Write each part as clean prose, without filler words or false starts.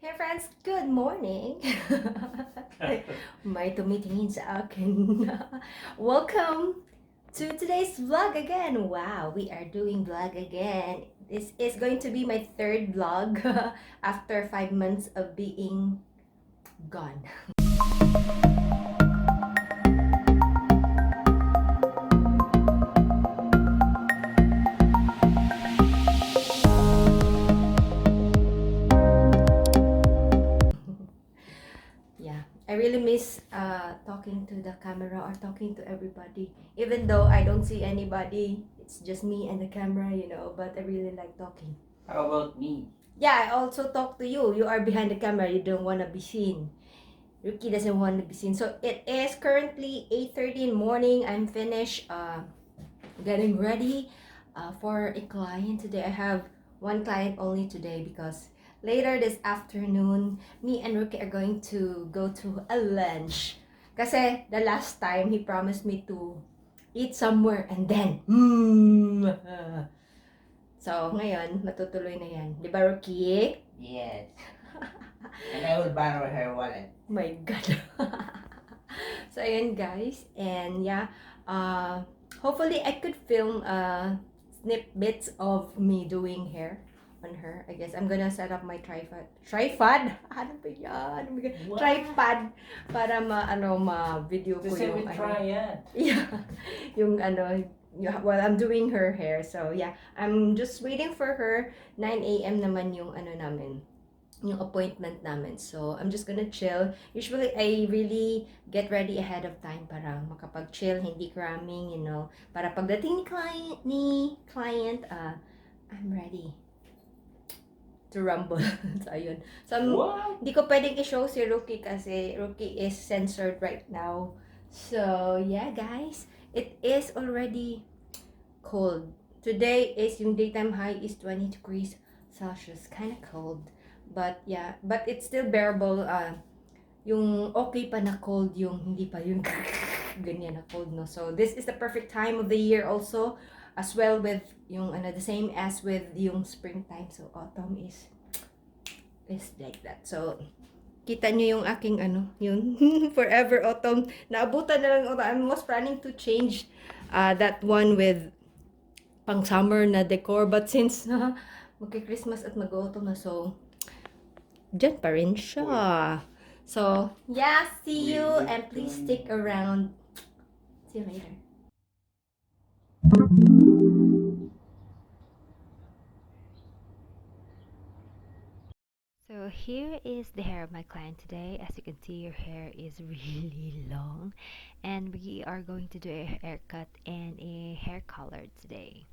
Hey friends, good morning! May tumitingin sa akin. Welcome to today's vlog again. Wow, we are doing vlog again. This is going to be my third vlog after 5 months of being gone. I really miss talking to the camera or talking to everybody. Even though I don't see anybody, it's just me and the camera, you know, but I really like talking. How about me? Yeah, I also talk to you. You are behind the camera. You don't want to be seen. Ricky doesn't want to be seen. So it is currently 8:30 in the morning. I'm finished getting ready for a client today. I have one client only today because later this afternoon, me and Rookie are going to go to a lunch. Kasi the last time, he promised me to eat somewhere and then, So, ngayon, matutuloy na yan. Di ba, Rookie? Yes. And I will borrow her wallet. My God. So, ayan guys. And yeah, hopefully I could film snip bits of me doing hair on her. I guess I'm gonna set up my tripod. Ano ba yan? What? Tripod para ma-video ko Just yung try it. Yeah. Yung while I'm doing her hair. So yeah, I'm just waiting for her. 9 a.m. naman yung yung appointment namin. So, I'm just gonna chill. Usually, I really get ready ahead of time para makapag-chill, hindi cramming, you know. Para pagdating ni client, I'm ready to rumble. So, ayun. So, hindi ko pwedeng i-show si Rookie kasi Rookie is censored right now. So, yeah, guys. It is already cold. Today is yung daytime high is 20 degrees Celsius. Kind of cold. But yeah, but it's still bearable. Yung okay pa na cold, yung hindi pa yung ganyan na cold, no? So this is the perfect time of the year also, as well with yung the same as with yung springtime. So autumn is like that. So kita nyo yung aking yung forever autumn. Naabutan na lang autumn. I was planning to change that one with pang summer na decor, but since magki-Christmas at mag-autumn na, so dyan pa rin siya. So, yeah, see you and please stick around. See you later. So here is the hair of my client today. As you can see, her hair is really long and we are going to do a haircut and a hair color today.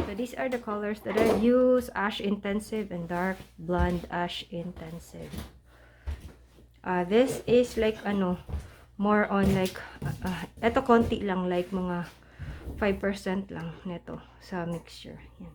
So these are the colors that I use: ash intensive and dark blonde ash intensive. This is like more on like eto konti lang, like mga 5% lang neto sa mixture. Yan.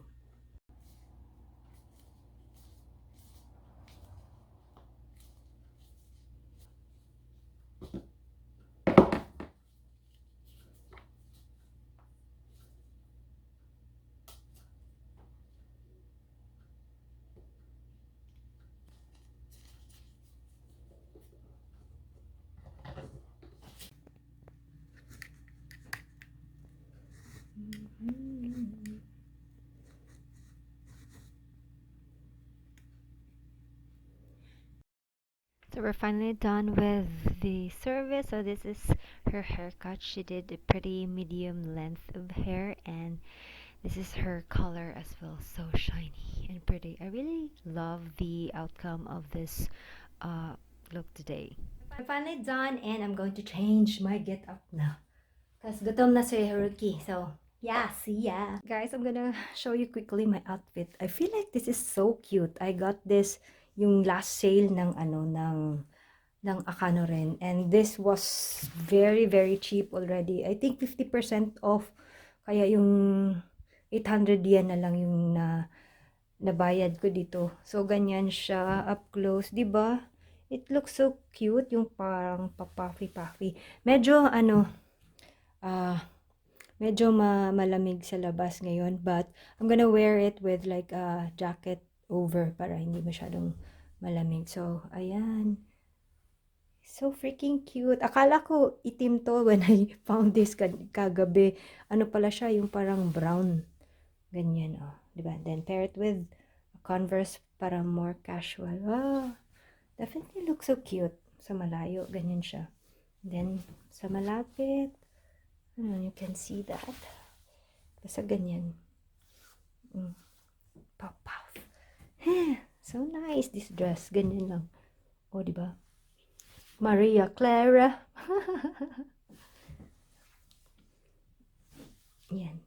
So we're finally done with the service. So this is her haircut. She did a pretty medium length of hair, and this is her color as well. So shiny and pretty. I really love the outcome of this look today. I'm finally done and I'm going to change my get up now. Because gutom na si Haruki. So, yeah, see ya. Guys, I'm gonna show you quickly my outfit. I feel like this is so cute. I got this yung last sale ng ng Akano rin. And this was very, very cheap already. I think 50% off. Kaya yung 800 yen na lang yung nabayad ko dito. So, ganyan siya up close. Diba? It looks so cute. Yung parang pa-puffy-puffy. Medyo, medyo malamig sa labas ngayon. But, I'm gonna wear it with like a jacket over para hindi masyadong malamig. So, ayan. So freaking cute. Akala ko itim to when I found this kagabi. Ano pala siya, yung parang brown. Ganyan, oh. Diba? Then pair it with a Converse para more casual. Wow. Definitely looks so cute. Sa malayo, ganyan siya. Then, sa malapit, you can see that. Basta ganyan. Pop, pop. So nice, this dress. Ganyan lang. O, diba? Maria Clara. Yan.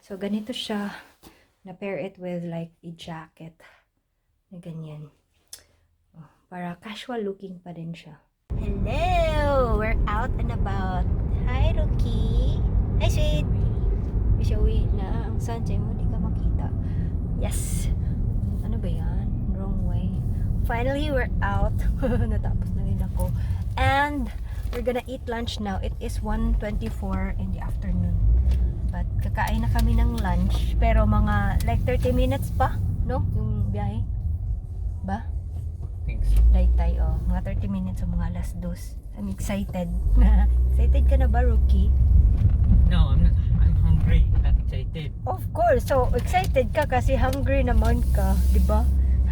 So, ganito siya. Na-pair it with like a jacket. Na ganyan. Oh, para casual looking pa din siya. Hello! We're out and about. Hi, Rookie! Hi, sweet! Bisyawi na ang sunshine mo. Di ka makita. Yes! Ano ba yan? Wrong way. Finally, we're out. Natapos na rin ako. And we're gonna eat lunch now. It is 1:24 in the afternoon. But kakain na kami ng lunch. Pero mga like 30 minutes pa, no? Yung biyahe. Ba? Thanks. Daytay, oh. Mga 30 minutes o mga alas 2. I'm excited. Excited ka na ba, Rookie? No, I'm not. I'm hungry. Not excited. Of course. So, excited ka kasi hungry naman ka. Diba?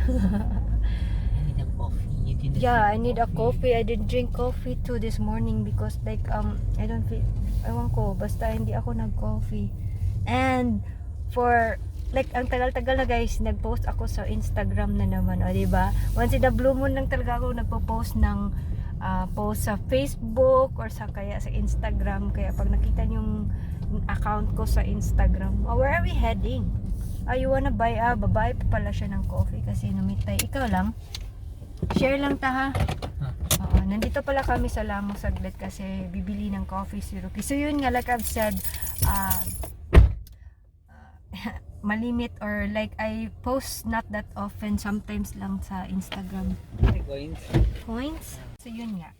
I need a coffee. You didn't Yeah, I drink need a coffee. I didn't drink coffee too this morning because like I don't feel, ewan ko, basta hindi ako nag-coffee. And for like ang tagal-tagal na guys, nag-post ako sa Instagram na naman, o diba? Once in a blue moon lang talaga ako nagpo-post ng post sa Facebook or sa kaya sa Instagram. Kaya pag nakita niyo yung account ko sa Instagram, oh, where are we heading? You wanna buy? Babae pa pala siya ng coffee kasi numitay. Ikaw lang? Share lang ta ha? Oo, nandito pala kami sa Lamang saglit kasi bibili ng coffee si Rookie. So yun nga, like I've said, malimit or like I post not that often, sometimes lang sa Instagram. Coins? So yun nga,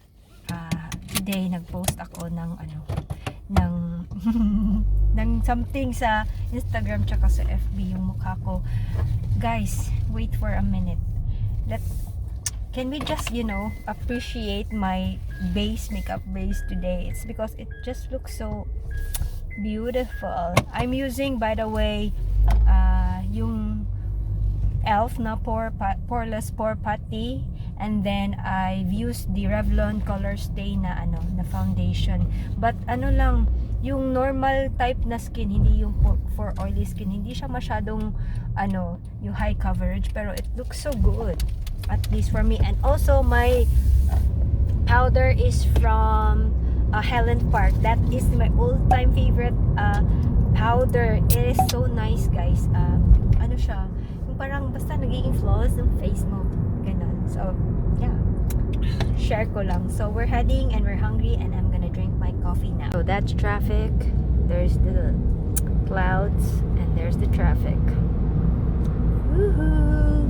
today nag-post ako ng ng ng something sa Instagram tsaka sa FB yung mukha ko. Guys, wait for a minute. Can we just, appreciate my makeup base today? It's because it just looks so beautiful. I'm using, by the way, yung Elf na Poreless Pore Putty, and then I've used the Revlon Color Stay na na foundation. But lang, yung normal type na skin, hindi yung for oily skin, hindi siya masyadong yung high coverage, pero it looks so good, at least for me. And also my powder is from Helen Park. That is my all-time favorite powder. It is so nice, guys. Siya, yung parang basta nagiging flawless ng face mo, ganun. So yeah, share ko lang. So we're heading and we're hungry and I'm gonna drink my coffee now. So that's traffic, there's the clouds, and there's the traffic. Woohoo!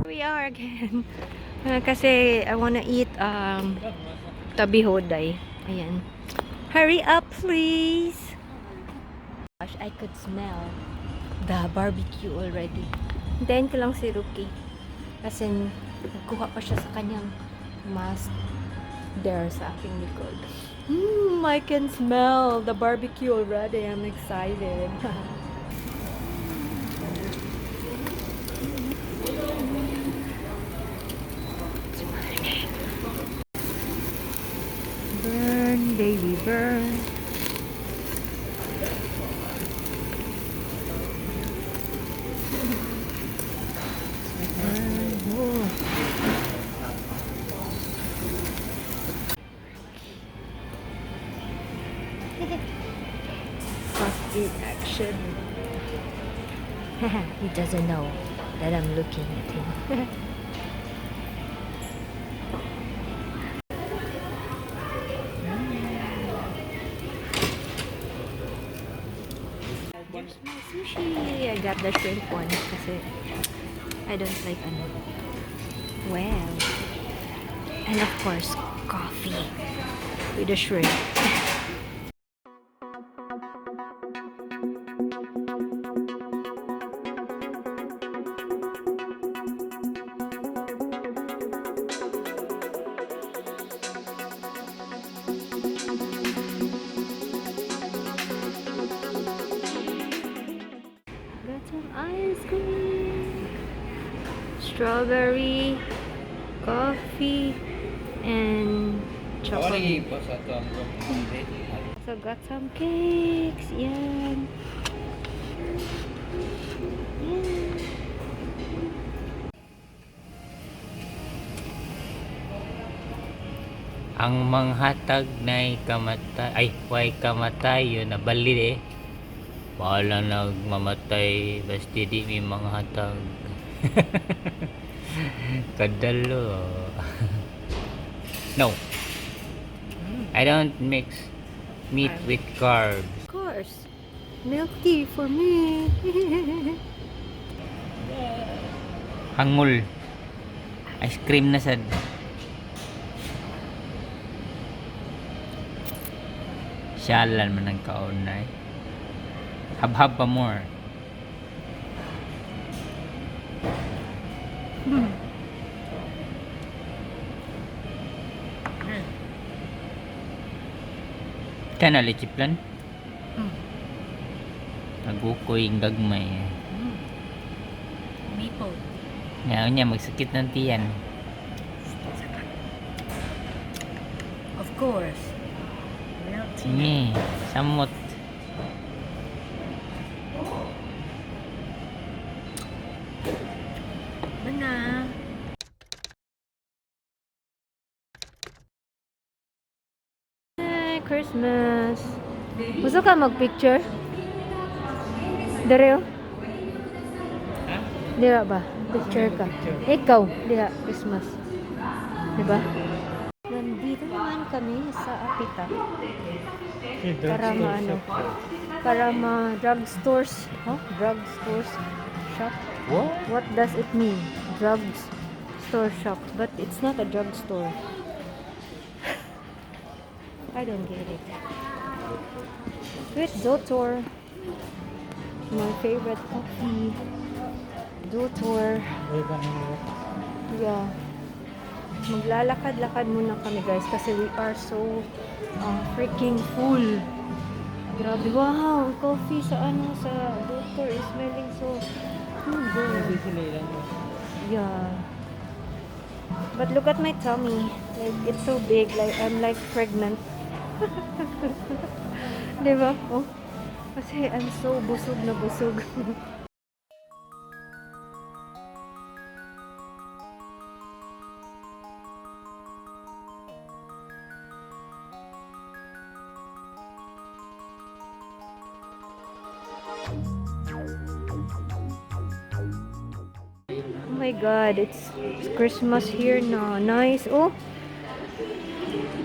Here we are again. Kasi I wanna eat Tabehodai. Ayan. Hurry up, please! Gosh, I could smell the barbecue already. Hintayin ko lang si Rookie. Kasi nagkuha pa siya sa kanyang mask there sa aking likod. I can smell the barbecue already. I'm excited. should. He doesn't know that I'm looking at him. Here's my sushi. I got the shrimp one kasi I don't like ano. Well, and of course coffee with the shrimp. Got some ice cream, strawberry, coffee, and chocolate. So got some cakes. Yan. Yan. Ang manghatag na kamatay, ay, way kamatay, yun, nabali eh. Bahala nagmamatay, basta di may manghatag. Kadalo. No. I don't mix meat with carbs. Of course, milk tea for me. Hangul. Ice cream na sad. Siyalan man ang kaunay. Habhab pa more. Kana lechiplan? Nagukoy yung gagmay. Maple. Ngayon niya, magsakit ng tiyan. Of course. Milk tea. Sige, samot. Mana? Hey, Christmas. Gusto ka mag-picture? Dareo? Dira ba? Picture ka. Ikaw, dira, Christmas. Diba? Nandito naman kami sa Apita. Para maano? Para drugstores. Huh? Drugstores shop? What? What does it mean? Drugs store shop. But it's not a drugstore. I don't get it. With Dotor. My favorite coffee. Dotor. Yeah. Maglalakad-lakad muna kami guys kasi we are so freaking full. Grabe, wow, coffee sa sa Dotor is smelling so good. Yeah. But look at my tummy. Like it's so big, like I'm like pregnant. Diba? Oh. Kasi I'm so busog na busog. Oh my god, it's Christmas here na. Nice. Oh.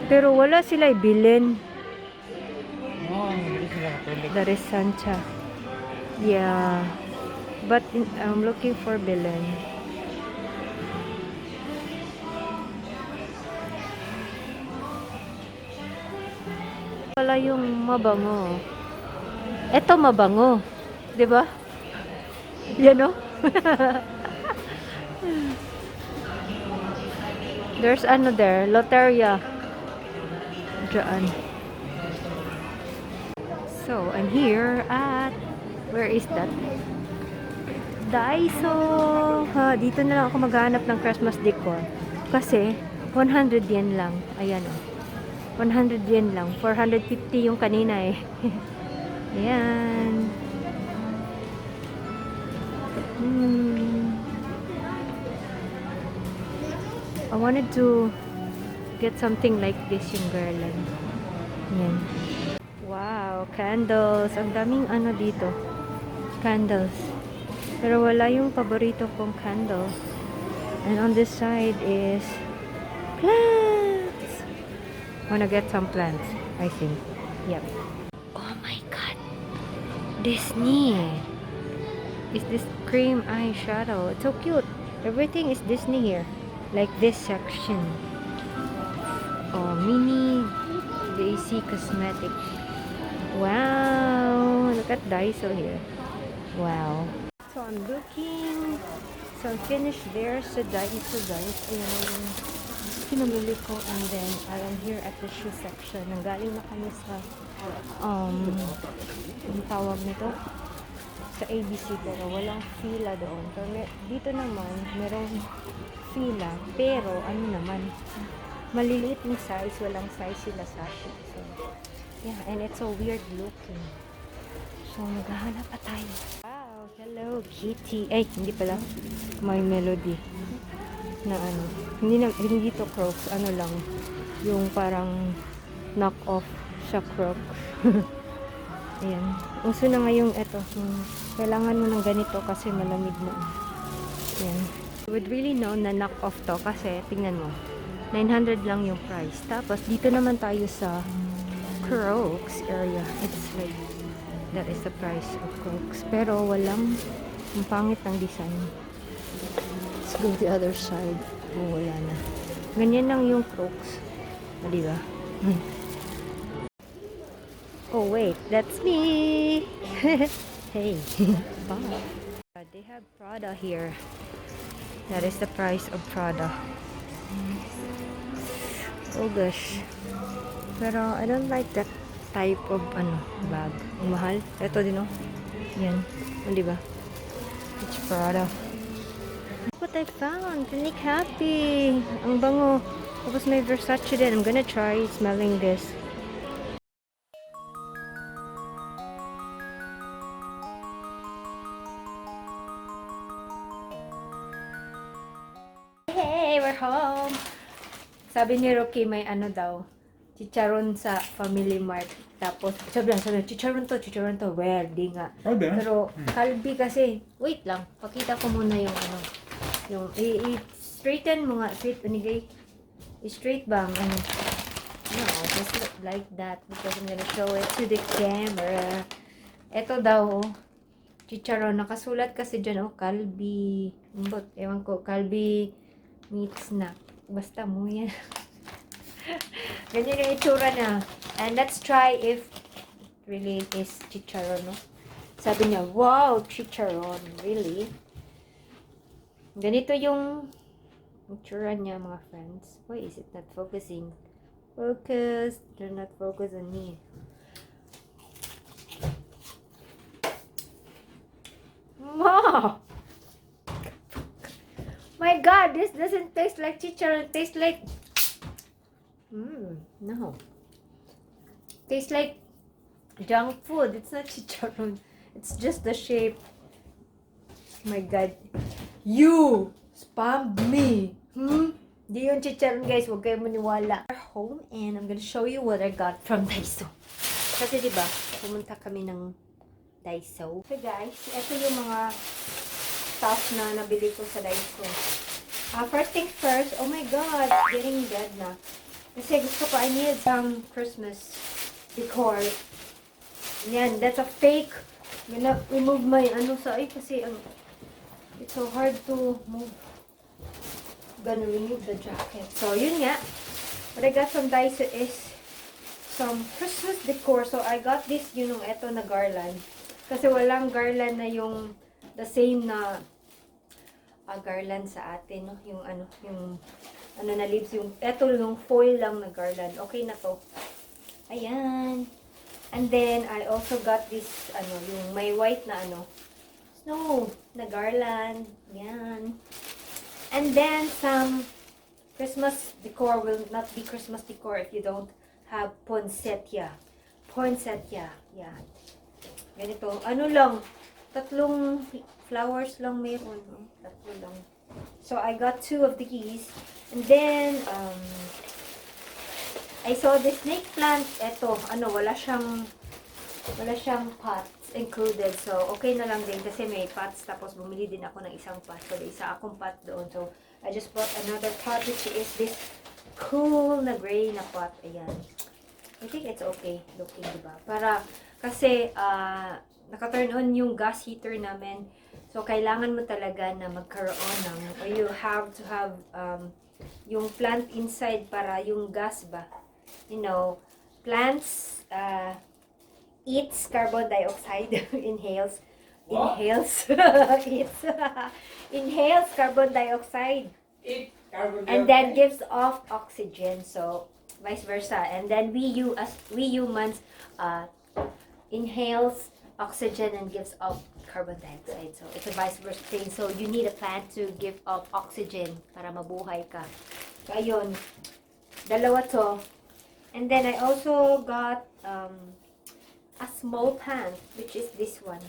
Pero wala sila ibilin. That is Sancha. Yeah. But I'm looking for Belen. Wala yung mabango. Ito mabango. 'Di ba? Yan, no? There's ano there, Loteria. Diyan. So, I'm here at, where is that? Daiso. Dito na lang ako maghanap ng Christmas decor. Kasi, 100 yen lang. Ayan o. 100 yen lang. 450 yung kanina eh. Ayan. I wanted to get something like this yung garland. Ayan. Wow, candles. Ang daming ano dito. Candles. Pero wala yung paborito kong candle. And on this side is plants. Wanna get some plants, I think. Yep. Oh my god. Disney. Is this cream eyeshadow? It's so cute. Everything is Disney here. Like this section. Oh, mini Daisy cosmetic. Wow. Look at Daiso here. Wow. So I'm looking. So I'm finished there sa Daiso, guys. Ayan na yung pinamili ko. And then I'm here at the shoe section. Nanggaling na kami sa yung tawag nito sa ABC, pero walang fila doon. Pero dito naman merong fila, pero ano naman, maliliit yung size, walang size sila sa akin. So yeah, and it's so weird looking. So maghahanap pa tayo. Wow, hello Kitty. Ay, hindi pala, may melody na ano, hindi to Crocs, ano lang, yung parang knock off sa Crocs. Ayan. Uso na ngayong ito. Kailangan mo ng ganito kasi malamig na. Ayan. You would really know na knock off to kasi tingnan mo. 900 lang yung price. Tapos dito naman tayo sa Crocs area. It's like that is the price of Crocs. Pero walang, ang pangit ng design. Let's go to the other side. Oh, wala na. Ganyan lang yung Crocs. O, diba? Oh wait, that's me. Hey. Bye. They have Prada here. That is the price of Prada. Oh gosh. Pero I don't like that type of ano bag. Ang mahal. Ito din oh. Yan. O diba? It's Prada. Look what I found. Clinic Happy. Ang bango. Tapos may Versace din. I'm gonna try smelling this. Hey, we're home. Sabi ni Rocky may ano daw, chicharon sa Family Mart. Tapos sabi chicharon to. Well, di nga. Pero kalbi kasi, wait lang, pakita ko muna yung ano, yung i-straighten mo nga, straight ba? No, just like that because I'm gonna show it to the camera. Ito daw, chicharon, nakasulat kasi dyan, kalbi. Ewan ko, kalbi meat snack. Basta mo yan. Ganyan yung itsura na. And let's try if really it is chicharon, no? Sabi niya, wow, chicharon. Really? Ganito yung itsura niya, mga friends. Why is it not focusing? Focus. Do not focus on me. Wow! My god, this doesn't taste like chicharon. It tastes like... no. Tastes like junk food. It's not chicharon. It's just the shape. My god. You spammed me. Di yun chicharon, guys. Huwag kayo maniwala. We're home and I'm gonna show you what I got from Daiso. Kasi diba, pumunta kami ng Daiso. So guys, ito yung mga stuff na nabili ko sa Daiso. First things first, oh my god, getting dead na. Kasi gusto ko, I need some Christmas decor. Yan, that's a fake. I'm gonna remove my ano sa kasi it's so hard to move. I'm gonna remove the jacket. So yun nga, what I got from Daiso is some Christmas decor. So I got this, yung eto na garland. Kasi walang garland na yung the same na garland sa atin, no? Yung ano na leaves, yung eto yung foil lang na garland. Okay na to. Ayan. And then I also got this yung may white na snow na garland. Yan. And then some Christmas decor will not be Christmas decor if you don't have poinsettia. Poinsettia. Yan. Ganito. Ano lang, 3 flowers lang meron. 3 lang. So, I got 2 of these. And then, I saw this snake plant. Ito, wala siyang Wala siyang pots included. So, okay na lang din kasi may pots. Tapos, bumili din ako ng isang pot. So, isa akong pot doon. So, I just bought another pot which is this cool na gray na pot. Ayan. I think it's okay looking, diba? Para, kasi, naka-turn on yung gas heater namin. So, kailangan mo talaga na magkaroon ng, or you have to have, yung plant inside para yung gas ba. You know, plants, eats carbon dioxide, inhales, eats, inhales carbon dioxide, and then gives off oxygen. So, vice versa. And then we humans, inhales oxygen and gives off carbon dioxide. So, it's a vice versa thing. So, you need a plant to give off oxygen para mabuhay ka. So, ayun. Dalawa to. And then, I also got a small plant, which is this one.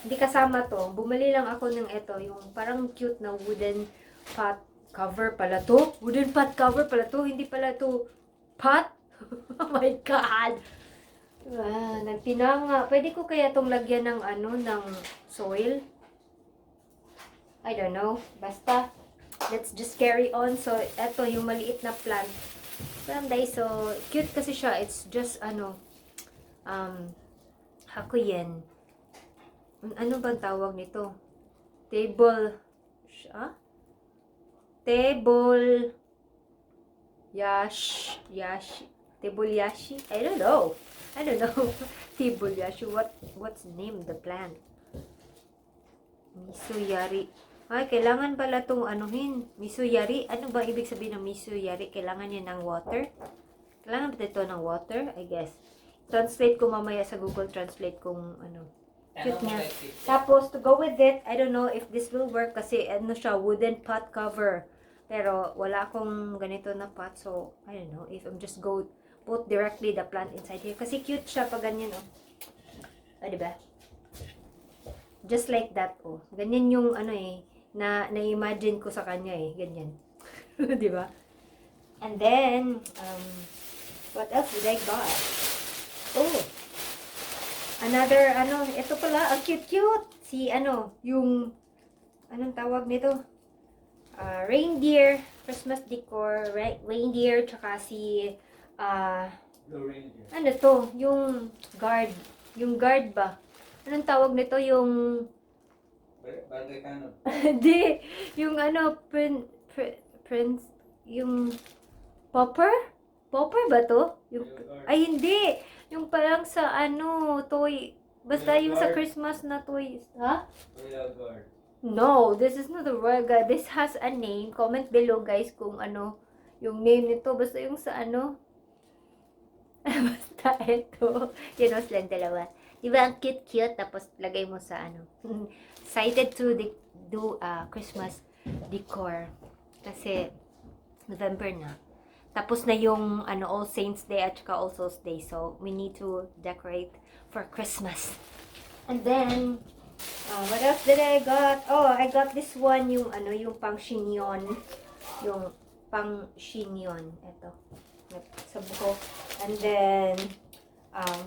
Hindi kasama to. Bumili lang ako ng ito. Yung parang cute na wooden pot cover pala to. Wooden pot cover pala to. Hindi pala to pot. Oh my God! Nagtinanga. Pwede ko kaya itong lagyan ng ng soil? I don't know. Basta, let's just carry on. So, eto yung maliit na plant. From Daiso. Cute kasi siya. It's just, hakuyen. Ano bang tawag nito? Table yashi. Table yashi? I don't know. Table yashi. What's the name of the plant? Misuyari. Ay, kailangan pala itong anuhin. Misuyari. Ano ba ibig sabihin ng misuyari? Kailangan niya ng water? Kailangan ba ito ng water? I guess. Translate ko mamaya sa Google Translate kung cute niya. Tapos, to go with it, I don't know if this will work kasi siya, wooden pot cover. Pero, wala akong ganito na pot. So, I don't know if I'm just put directly the plant inside here. Kasi cute siya pag ganyan, diba? Just like that, Ganyan yung, na-imagine ko sa kanya, Ganyan. Diba? And then, what else did I got? Another, ito pala, ang cute-cute. Si, yung, anong tawag nito? Reindeer, Christmas decor, reindeer, tsaka si, ano to? Yung guard ba? Anong tawag nito? Yung, hindi, yung prince, yung, popper? Popper ba to? Yung, ay, hindi. Yung parang sa toy. Basta yung sa Christmas na toy. Ha? Royal Guard. No, this is not a Royal Guard. This has a name. Comment below guys kung yung name nito. Basta yung sa basta ito. Yun o silang dalawa. Diba ang cute-cute? Tapos lagay mo sa excited to do Christmas decor. Kasi November na. Tapos na yung All Saints Day at saka All Souls Day. So, we need to decorate for Christmas. And then, what else did I got? Oh, I got this one, yung yung pang chignon. Yung pang chignon. Ito. Sa buko. And then,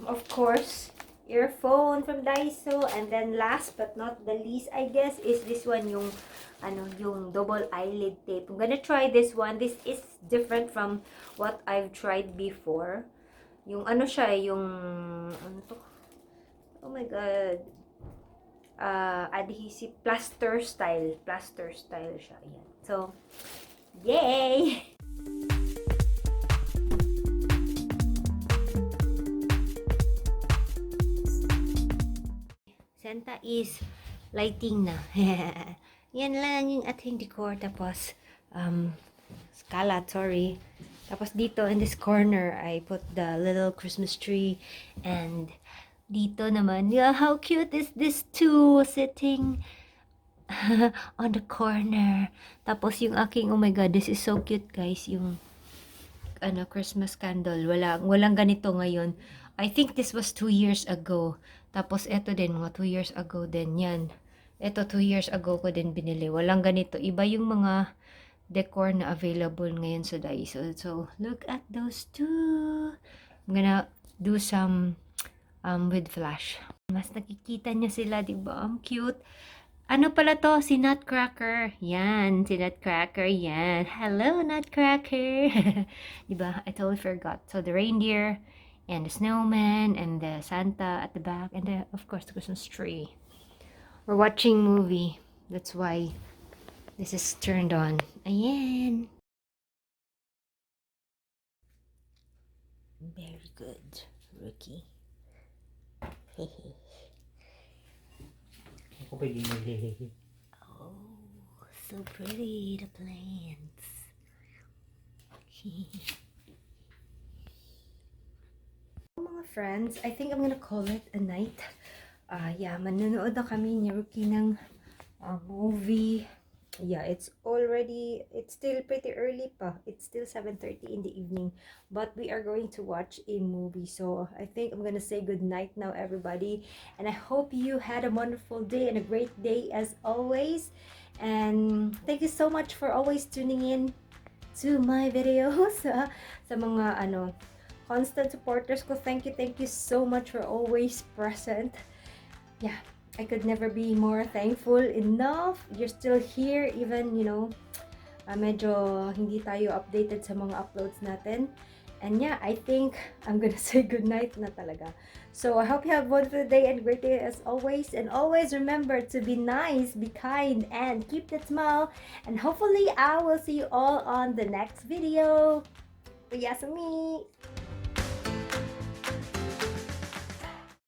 of course, earphone from Daiso. And then, last but not the least, I guess, is this one, yung yung double eyelid tape. I'm gonna try this one. This is different from what I've tried before. Yung siya, yung to? Oh my God. Adhesive plaster style siya. Ayan. So, yay! Santa is lighting na. Yan lang yung ating decor. Tapos, sorry. Tapos dito, in this corner, I put the little Christmas tree. And dito naman, yeah, how cute is this two sitting on the corner. Tapos yung aking, oh my God, this is so cute guys. Yung, Christmas candle. Walang ganito ngayon. I think this was 2 years ago. Tapos eto din, mga 2 years ago din. Yan. Ito, 2 years ago ko din binili. Walang ganito. Iba yung mga decor na available ngayon sa Daiso. So, look at those two. I'm gonna do some with flash. Mas nakikita niyo sila, di ba? Ang cute. Ano pala to? Si Nutcracker. Yan, si Nutcracker. Yan. Hello, Nutcracker. Di ba? I totally forgot. So the reindeer and the snowman and the Santa at the back and the, of course, the Christmas tree. We're watching movie. That's why this is turned on. Ayan. Very good, Rookie. Ako pa din nag-hehe. Oh, so pretty, the plants. Mga friends, I think I'm gonna call it a night. Yeah, manonood na kami ni Rookie ng movie. Yeah, it's still pretty early pa. It's still 7:30 in the evening. But we are going to watch a movie. So I think I'm gonna say good night now, everybody. And I hope you had a wonderful day and a great day as always. And thank you so much for always tuning in to my videos. Sa mga constant supporters ko, thank you so much for always present. Yeah, I could never be more thankful enough. You're still here even, medyo hindi tayo updated sa mga uploads natin. And yeah, I think I'm gonna say goodnight na talaga. So I hope you have a wonderful day and great day as always. And always remember to be nice, be kind, and keep that smile. And hopefully I will see you all on the next video. Yasumi!